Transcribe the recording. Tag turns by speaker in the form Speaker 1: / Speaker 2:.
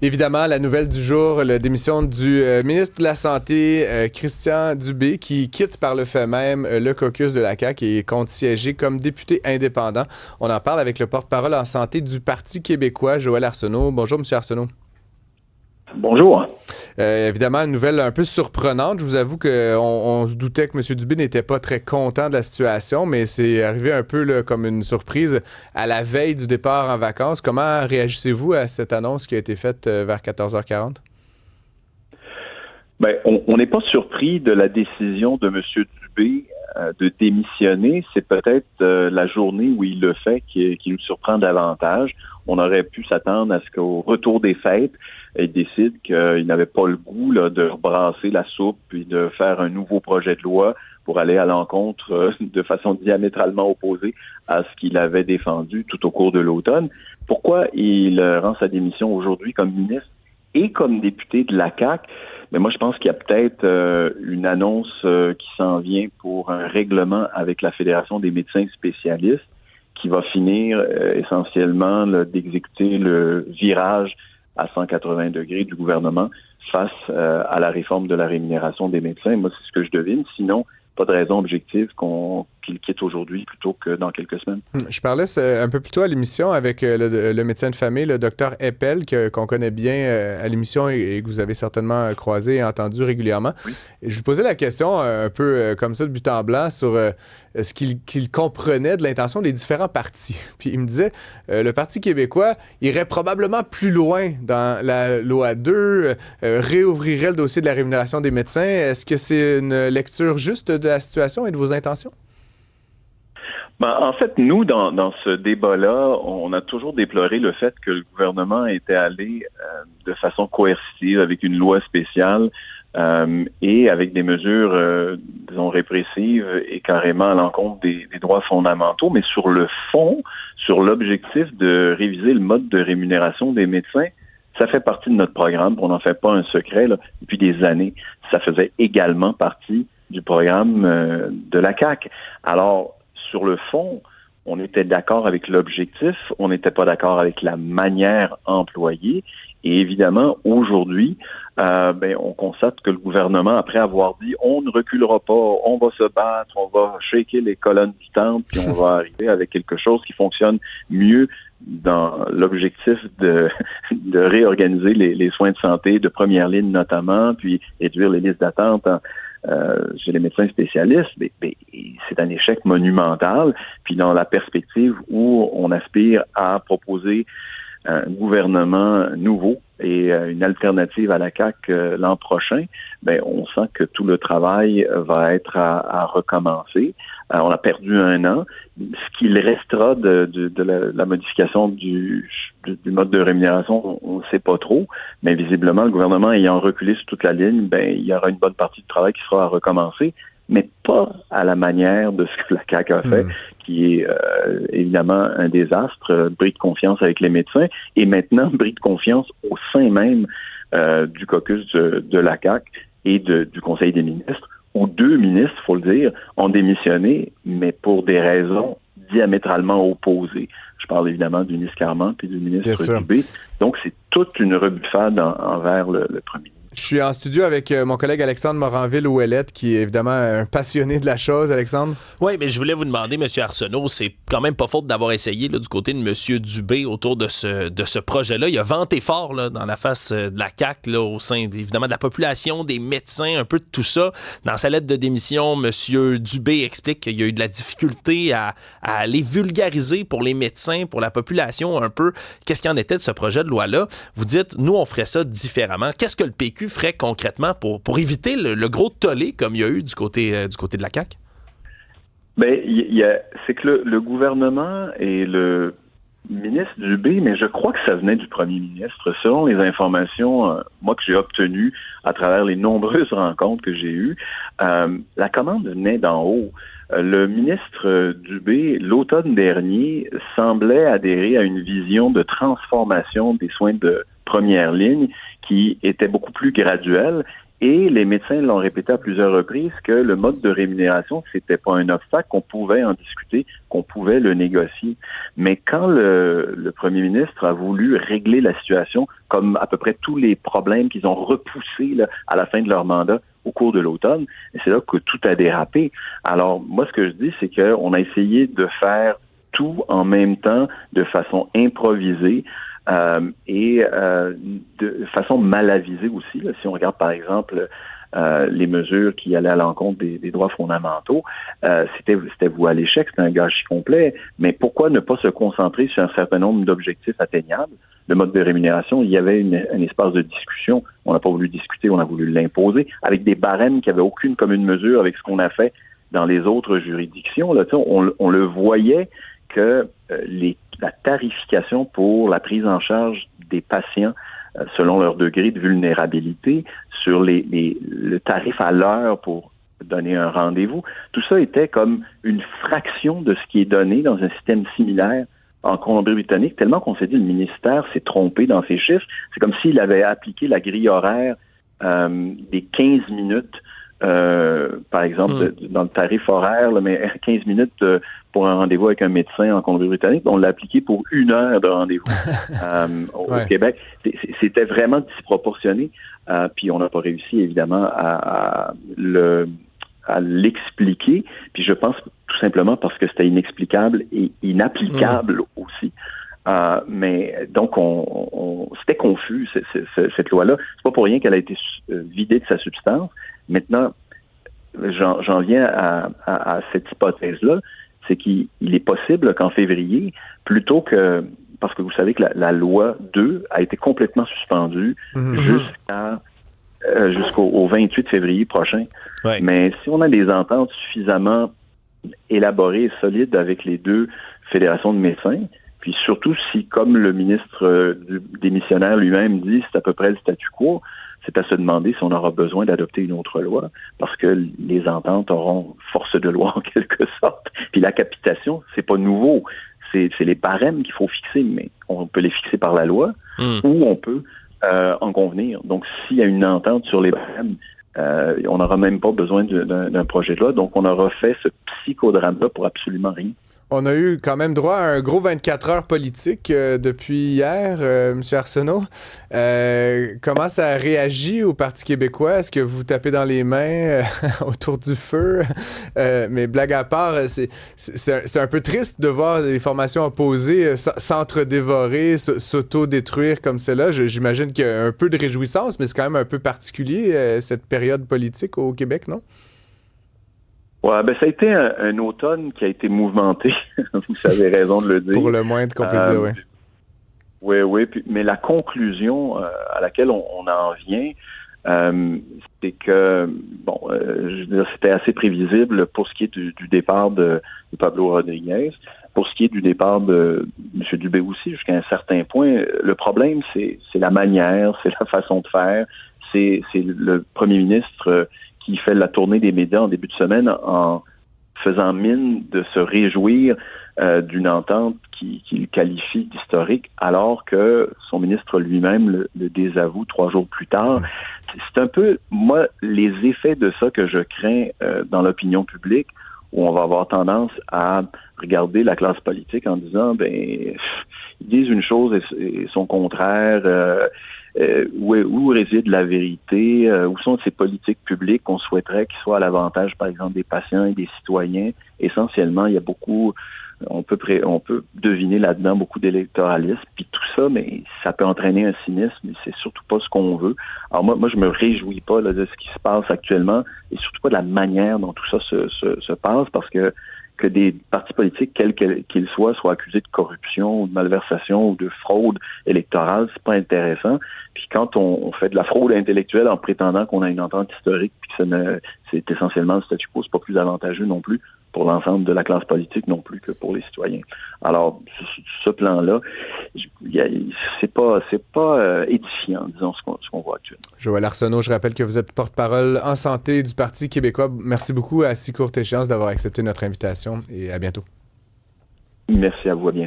Speaker 1: Évidemment, la nouvelle du jour, la démission du ministre de la Santé, Christian Dubé, qui quitte par le fait même le caucus de la CAQ et compte siéger comme député indépendant. On en parle avec le porte-parole en santé du Parti québécois, Joël Arsenault. Bonjour, M. Arsenault.
Speaker 2: Bonjour.
Speaker 1: Évidemment, une nouvelle un peu surprenante. Je vous avoue qu'on se doutait que M. Dubé n'était pas très content de la situation, mais c'est arrivé un peu là, comme une surprise à la veille du départ en vacances. Comment réagissez-vous à cette annonce qui a été faite vers 14h40?
Speaker 2: Ben, on n'est pas surpris de la décision de M. Dubé de démissionner. C'est peut-être la journée où il le fait qui nous surprend davantage. On aurait pu s'attendre à ce qu'au retour des fêtes, il décide qu'il n'avait pas le goût là, de rebrasser la soupe puis de faire un nouveau projet de loi pour aller à l'encontre de façon diamétralement opposée à ce qu'il avait défendu tout au cours de l'automne. Pourquoi il rend sa démission aujourd'hui comme ministre et comme député de la CAQ? Mais moi, je pense qu'il y a peut-être une annonce qui s'en vient pour un règlement avec la Fédération des médecins spécialistes qui va finir essentiellement là, d'exécuter le virage à 180 degrés du gouvernement face à la réforme de la rémunération des médecins. Moi, c'est ce que je devine. Sinon, pas de raison objective qu'il quitte aujourd'hui plutôt que dans quelques semaines.
Speaker 1: Je parlais un peu plus tôt à l'émission avec le médecin de famille, le docteur Eppel, qu'on connaît bien à l'émission et que vous avez certainement croisé et entendu régulièrement.
Speaker 2: Oui.
Speaker 1: Et je lui posais la question un peu comme ça de but en blanc sur ce qu'il comprenait de l'intention des différents partis. Puis il me disait, le Parti québécois irait probablement plus loin dans la loi 2, réouvrirait le dossier de la rémunération des médecins. Est-ce que c'est une lecture juste de la situation et de vos intentions?
Speaker 2: Ben, en fait, nous, dans ce débat-là, on a toujours déploré le fait que le gouvernement était allé de façon coercitive avec une loi spéciale et avec des mesures, disons, répressives et carrément à l'encontre des droits fondamentaux. Mais sur le fond, sur l'objectif de réviser le mode de rémunération des médecins, ça fait partie de notre programme. On n'en fait pas un secret là, depuis des années. Ça faisait également partie du programme de la CAQ. Alors, sur le fond, on était d'accord avec l'objectif, on n'était pas d'accord avec la manière employée. Et évidemment, aujourd'hui, on constate que le gouvernement, après avoir dit « on ne reculera pas, on va se battre, on va shaker les colonnes du temple, puis on va arriver avec quelque chose qui fonctionne mieux dans l'objectif de réorganiser les soins de santé de première ligne notamment, puis réduire les listes d'attente chez les médecins spécialistes, mais c'est un échec monumental. Puis dans la perspective où on aspire à proposer un gouvernement nouveau et une alternative à la CAQ l'an prochain, on sent que tout le travail va être à recommencer. On a perdu un an. Ce qu'il restera de la modification du mode de rémunération, on ne sait pas trop, mais visiblement, le gouvernement ayant reculé sur toute la ligne, il y aura une bonne partie du travail qui sera à recommencer, mais pas à la manière de ce que la CAQ a fait, qui est évidemment un désastre, bris de confiance avec les médecins, et maintenant bris de confiance au sein même du caucus de la CAQ et du Conseil des ministres, où 2 ministres, il faut le dire, ont démissionné, mais pour des raisons diamétralement opposées. Je parle évidemment du ministre Carman puis du ministre Dubé. Donc, c'est toute une rebuffade envers le premier ministre.
Speaker 1: Je suis en studio avec mon collègue Alexandre Moranville-Ouellette, qui est évidemment un passionné de la chose. Alexandre?
Speaker 3: Oui, mais je voulais vous demander, M. Arsenault, c'est quand même pas faute d'avoir essayé là, du côté de M. Dubé autour de ce projet-là. Il a vanté fort là, dans la face de la CAQ, là, au sein évidemment de la population, des médecins, un peu de tout ça. Dans sa lettre de démission, M. Dubé explique qu'il y a eu de la difficulté à aller vulgariser pour les médecins, pour la population un peu. Qu'est-ce qu'il en était de ce projet de loi-là? Vous dites, nous, on ferait ça différemment. Qu'est-ce que le PQ ferait concrètement pour éviter le gros tollé comme il y a eu du côté de la CAQ?
Speaker 2: C'est que le gouvernement et le ministre Dubé, mais je crois que ça venait du premier ministre. Selon les informations, moi, que j'ai obtenues à travers les nombreuses rencontres que j'ai eues, la commande venait d'en haut. Le ministre Dubé, l'automne dernier, semblait adhérer à une vision de transformation des soins de première ligne qui était beaucoup plus graduelle Et les médecins l'ont répété à plusieurs reprises que le mode de rémunération, c'était pas un obstacle, qu'on pouvait en discuter, qu'on pouvait le négocier. Mais quand le premier ministre a voulu régler la situation, comme à peu près tous les problèmes qu'ils ont repoussés là, à la fin de leur mandat au cours de l'automne, c'est là que tout a dérapé. Alors, moi, ce que je dis, c'est qu'on a essayé de faire tout en même temps, de façon improvisée, et de façon mal avisée aussi. Là, si on regarde par exemple les mesures qui allaient à l'encontre des droits fondamentaux, c'était voué à l'échec, c'était un gâchis complet. Mais pourquoi ne pas se concentrer sur un certain nombre d'objectifs atteignables? Le mode de rémunération, il y avait un espace de discussion. On n'a pas voulu discuter, on a voulu l'imposer avec des barèmes qui n'avaient aucune commune mesure avec ce qu'on a fait dans les autres juridictions. Là, on le voyait que la tarification pour la prise en charge des patients selon leur degré de vulnérabilité, sur le tarif à l'heure pour donner un rendez-vous, tout ça était comme une fraction de ce qui est donné dans un système similaire en Colombie-Britannique, tellement qu'on s'est dit le ministère s'est trompé dans ses chiffres. C'est comme s'il avait appliqué la grille horaire des 15 minutes par exemple, dans le tarif horaire, là, mais 15 minutes pour un rendez-vous avec un médecin en Colombie-Britannique, on l'a appliqué pour 1 heure de rendez-vous au Québec. C'était vraiment disproportionné, puis on n'a pas réussi, évidemment, à l'expliquer, puis je pense tout simplement parce que c'était inexplicable et inapplicable aussi. Mais donc, c'était confus, cette loi-là. C'est pas pour rien qu'elle a été vidée de sa substance. Maintenant, j'en viens à cette hypothèse-là, c'est qu'il est possible qu'en février, plutôt que, parce que vous savez que la loi 2 a été complètement suspendue jusqu'au 28 février prochain. Ouais. Mais si on a des ententes suffisamment élaborées et solides avec les deux fédérations de médecins, puis surtout si, comme le ministre démissionnaire lui-même dit, c'est à peu près le statu quo, c'est à se demander si on aura besoin d'adopter une autre loi, parce que les ententes auront force de loi en quelque sorte. Puis la capitation, c'est pas nouveau. C'est les barèmes qu'il faut fixer, mais on peut les fixer par la loi ou on peut en convenir. Donc, s'il y a une entente sur les barèmes, on n'aura même pas besoin d'un projet de loi. Donc, on aura fait ce psychodrame-là pour absolument rien.
Speaker 1: On a eu quand même droit à un gros 24 heures politique depuis hier, M. Arsenault. Comment ça a réagi au Parti québécois? Est-ce que vous tapez dans les mains autour du feu? Mais blague à part, c'est un peu triste de voir les formations opposées s'entre-dévorer, s'auto-détruire comme celle-là. J'imagine qu'il y a un peu de réjouissance, mais c'est quand même un peu particulier, cette période politique au Québec, non?
Speaker 2: Ouais, ça a été un automne qui a été mouvementé. Vous avez raison de le dire.
Speaker 1: Pour le moins qu'on peut dire, oui.
Speaker 2: Oui, mais la conclusion à laquelle on en vient, c'est que, je veux dire, c'était assez prévisible pour ce qui est du départ de Pablo Rodriguez. Pour ce qui est du départ de M. Dubé aussi, jusqu'à un certain point, le problème, c'est la manière, c'est la façon de faire, c'est le premier ministre qui fait la tournée des médias en début de semaine en faisant mine de se réjouir d'une entente qu'il qualifie d'historique, alors que son ministre lui-même le désavoue 3 jours plus tard. C'est un peu, moi, les effets de ça que je crains dans l'opinion publique, où on va avoir tendance à regarder la classe politique en disant, ils disent une chose et son contraire. Où réside la vérité? Où sont ces politiques publiques qu'on souhaiterait qu'ils soient à l'avantage, par exemple, des patients et des citoyens? Essentiellement, il y a beaucoup, on peut deviner là-dedans beaucoup d'électoralisme, puis tout ça, mais ça peut entraîner un cynisme, et c'est surtout pas ce qu'on veut. Alors moi, je me réjouis pas là, de ce qui se passe actuellement, et surtout pas de la manière dont tout ça se passe, parce que des partis politiques, quels qu'ils soient accusés de corruption ou de malversation ou de fraude électorale, c'est pas intéressant. Puis quand on fait de la fraude intellectuelle en prétendant qu'on a une entente historique, puis que c'est essentiellement le statu quo, c'est pas plus avantageux non plus pour l'ensemble de la classe politique non plus que pour les citoyens. Alors, ce plan-là, c'est pas édifiant, disons, ce qu'on voit actuellement.
Speaker 1: Joël Arsenault, je rappelle que vous êtes porte-parole en santé du Parti québécois. Merci beaucoup à si courte échéance d'avoir accepté notre invitation et à bientôt.
Speaker 2: Merci à vous, à bientôt.